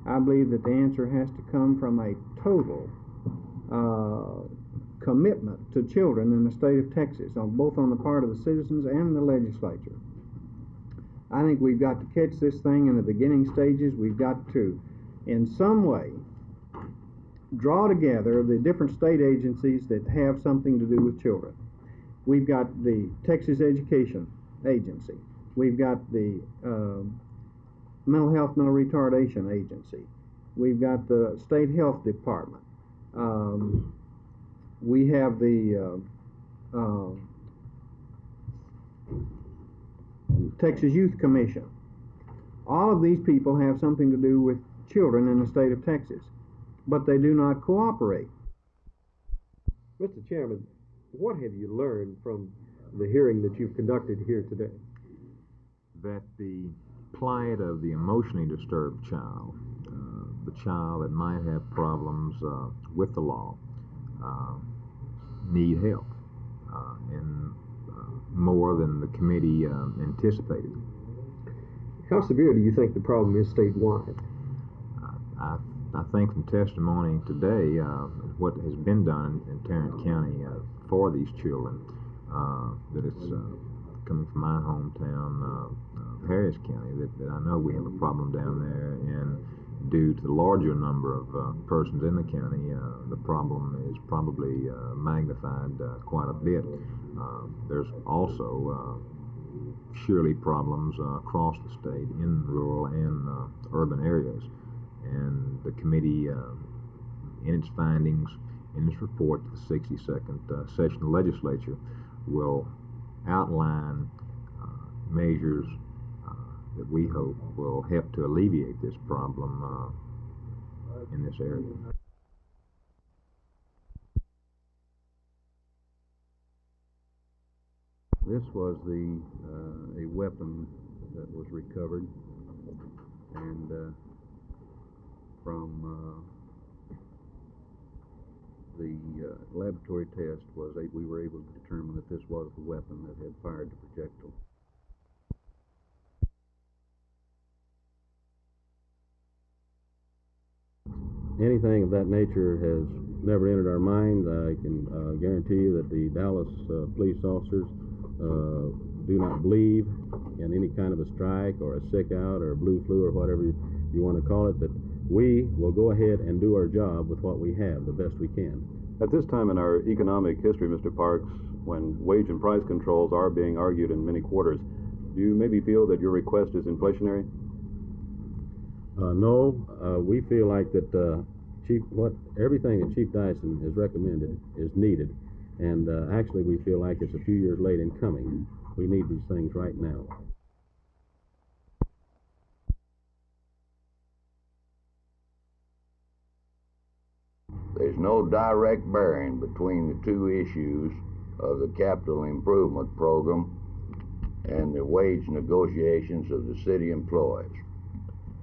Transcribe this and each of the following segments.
I believe that the answer has to come from a total commitment to children in the state of Texas, both on the part of the citizens and the legislature. I think we've got to catch this thing in the beginning stages. We've got to, in some way, draw together the different state agencies that have something to do with children. We've got the Texas Education Agency. We've got the Mental Health, Mental Retardation Agency. We've got the State Health Department. We have the Texas Youth Commission. All of these people have something to do with children in the state of Texas, but they do not cooperate. Mr. Chairman, what have you learned from the hearing that you've conducted here today? That the plight of the emotionally disturbed child, the child that might have problems with the law, need help, and more than the committee anticipated. How severe do you think the problem is statewide? I think from testimony today, what has been done in Tarrant County for these children, that it's coming from my hometown, Harris County, that I know we have a problem down there, and due to the larger number of persons in the county, the problem is probably magnified quite a bit. There's also surely problems across the state in rural and urban areas, and the committee, in its findings, in its report to the 62nd session of the legislature, will outline measures that we hope will help to alleviate this problem in this area. This was a weapon that was recovered, and from the laboratory test we were able to determine that this was the weapon that had fired the projectile. Anything of that nature has never entered our mind. I can guarantee you that the Dallas police officers do not believe in any kind of a strike or a sick out or a blue flu or whatever you want to call it, that we will go ahead and do our job with what we have the best we can. At this time in our economic history, Mr. Parks, when wage and price controls are being argued in many quarters, do you maybe feel that your request is inflationary? No, we feel like that everything that Chief Dyson has recommended is needed, and actually we feel like it's a few years late in coming. We need these things right now. There's no direct bearing between the two issues of the capital improvement program and the wage negotiations of the city employees.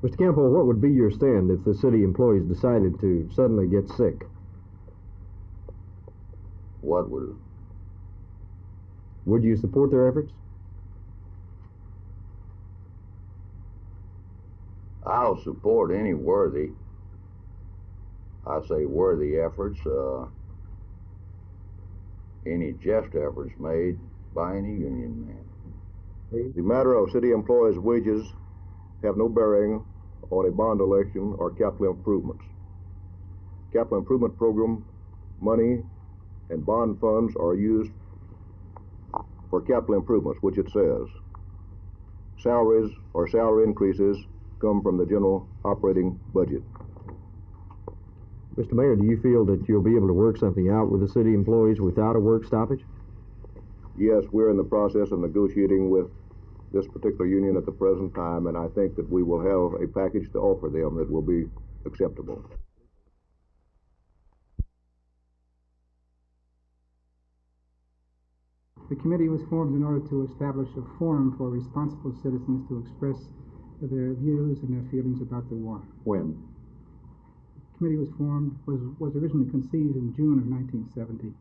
Mr. Campbell, what would be your stand if the city employees decided to suddenly get sick? What would... Would you support their efforts? I'll support any worthy, I say worthy efforts, any just efforts made by any union man. The matter of city employees' wages have no bearing on a bond election or capital improvements. Capital improvement program money and bond funds are used for capital improvements, which it says. Salaries or salary increases come from the general operating budget. Mr. Mayor, do you feel that you'll be able to work something out with the city employees without a work stoppage? Yes, we're in the process of negotiating with this particular union at the present time, and I think that we will have a package to offer them that will be acceptable. The committee was formed in order to establish a forum for responsible citizens to express their views and their feelings about the war. When? The committee was originally conceived in June of 1970.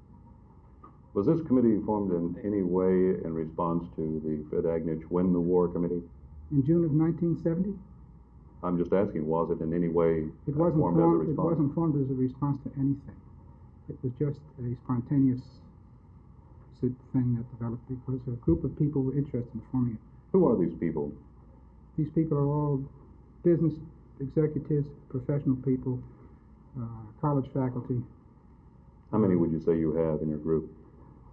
Was this committee formed in any way in response to the Fred Agnich Win the War Committee? In June of 1970? I'm just asking, was it in any way It wasn't formed as a response? It wasn't formed as a response to anything. It was just a spontaneous thing that developed because a group of people were interested in forming it. Who are these people? These people are all business executives, professional people, college faculty. How many would you say you have in your group?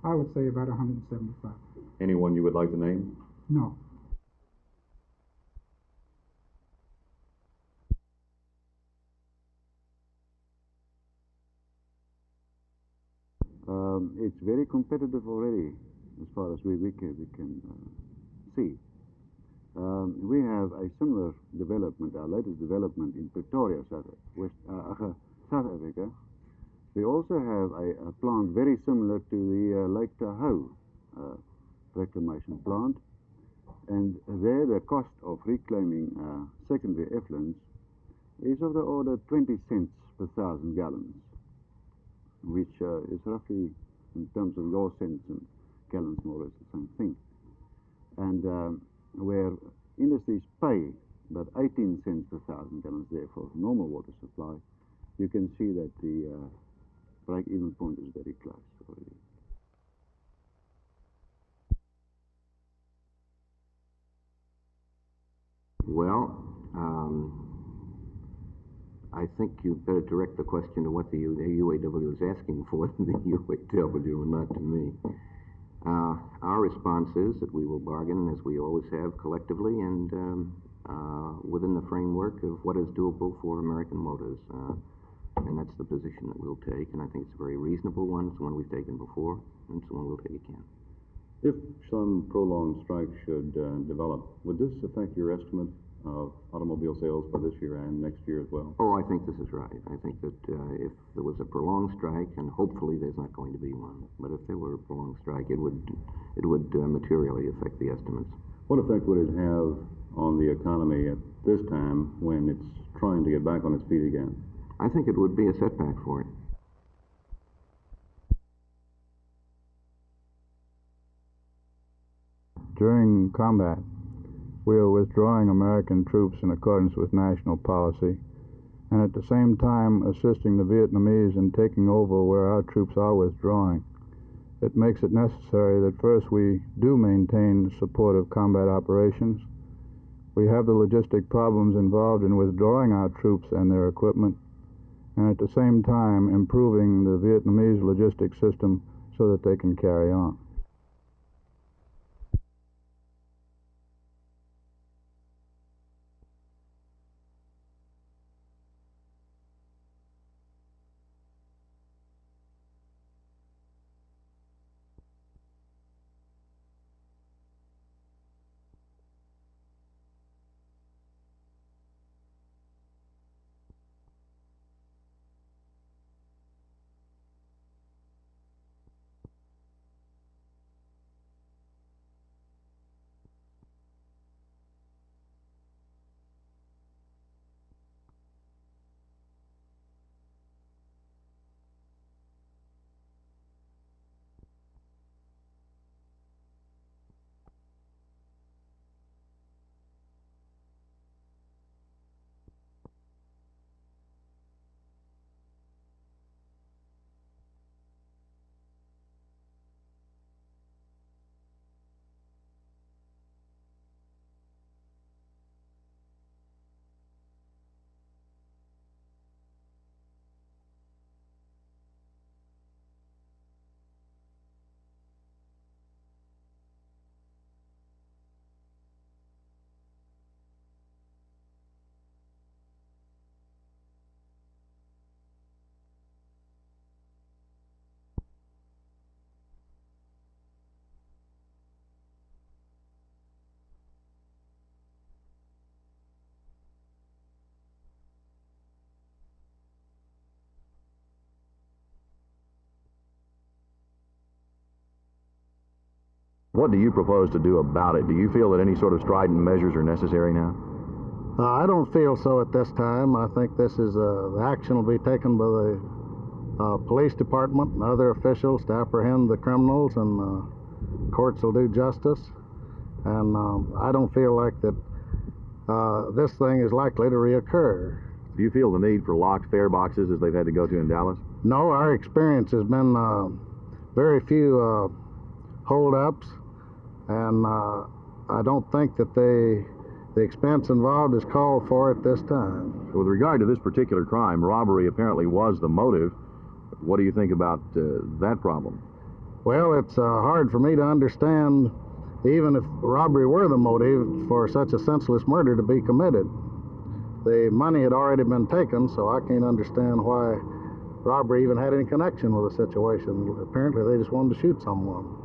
I would say about 175. Anyone you would like to name? No. It's very competitive already, as far as we can see. We have a similar development, our latest development in Pretoria, South Africa. We also have a plant very similar to the Lake Tahoe reclamation plant, and there the cost of reclaiming secondary effluents is of the order 20 cents per 1,000 gallons, which is roughly, in terms of your cents and gallons, more or less the same thing. And where industries pay about 18 cents per 1,000 gallons there for normal water supply, you can see that the break-even point is very close already. Well, I think you'd better direct the question to what the UAW is asking for than the UAW and not to me. Our response is that we will bargain, as we always have, collectively and within the framework of what is doable for American Motors. And that's the position that we'll take, and I think it's a very reasonable one. It's one we've taken before, and it's one we'll take again. If some prolonged strike should develop, would this affect your estimate of automobile sales for this year and next year as well? Oh, I think this is right. I think that if there was a prolonged strike, and hopefully there's not going to be one, but if there were a prolonged strike, it would materially affect the estimates. What effect would it have on the economy at this time when it's trying to get back on its feet again? I think it would be a setback for it. During combat, we are withdrawing American troops in accordance with national policy, and at the same time assisting the Vietnamese in taking over where our troops are withdrawing. It makes it necessary that first we do maintain the support of combat operations. We have the logistic problems involved in withdrawing our troops and their equipment, and at the same time improving the Vietnamese logistic system so that they can carry on. What do you propose to do about it? Do you feel that any sort of strident measures are necessary now? I don't feel so at this time. I think this is the action will be taken by the police department and other officials to apprehend the criminals, and courts will do justice. And I don't feel like that this thing is likely to reoccur. Do you feel the need for locked fare boxes as they've had to go to in Dallas? No, our experience has been very few hold-ups, and I don't think that the expense involved is called for at this time. With regard to this particular crime, robbery apparently was the motive. What do you think about that problem? Well, it's hard for me to understand, even if robbery were the motive, for such a senseless murder to be committed. The money had already been taken, so I can't understand why robbery even had any connection with the situation. Apparently, they just wanted to shoot someone.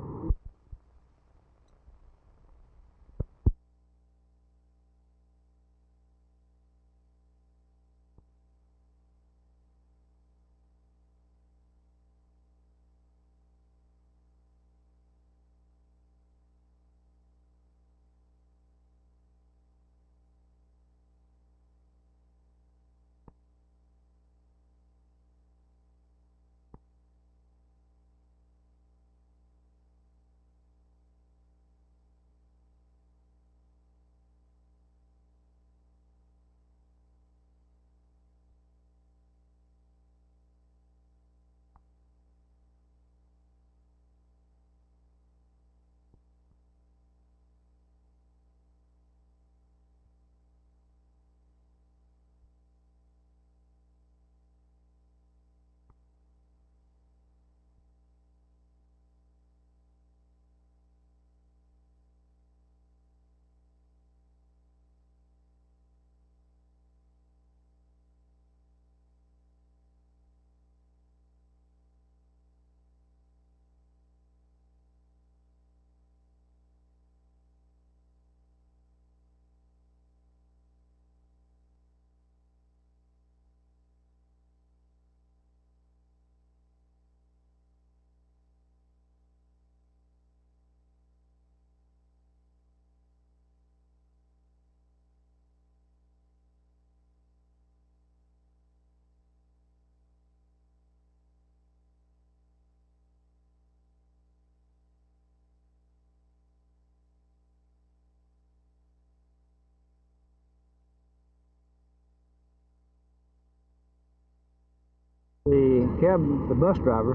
The bus driver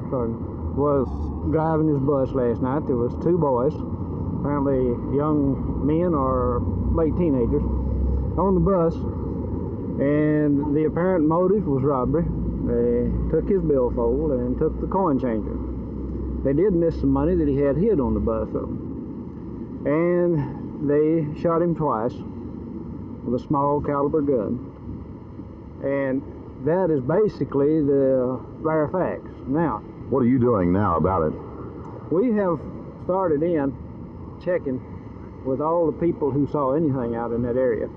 was driving his bus last night. There was two boys, apparently young men or late teenagers, on the bus, and the apparent motive was robbery. They took his billfold and took the coin changer. They did miss some money that he had hid on the bus, though, and they shot him twice with a small caliber gun. And that is basically the bare facts. Now, what are you doing now about it? We have started in checking with all the people who saw anything out in that area,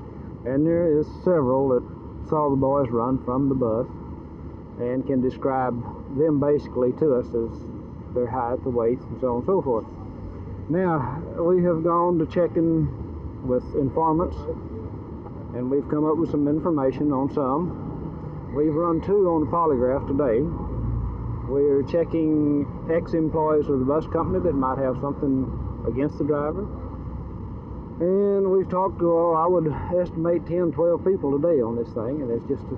and there is several that saw the boys run from the bus and can describe them basically to us as their height, the weight, and so on and so forth. Now, we have gone to checking with informants, and we've come up with some information on some. We've run two on the polygraph today. We're checking ex-employees of the bus company that might have something against the driver. And we've talked to, I would estimate 10, 12 people today on this thing, and it's just a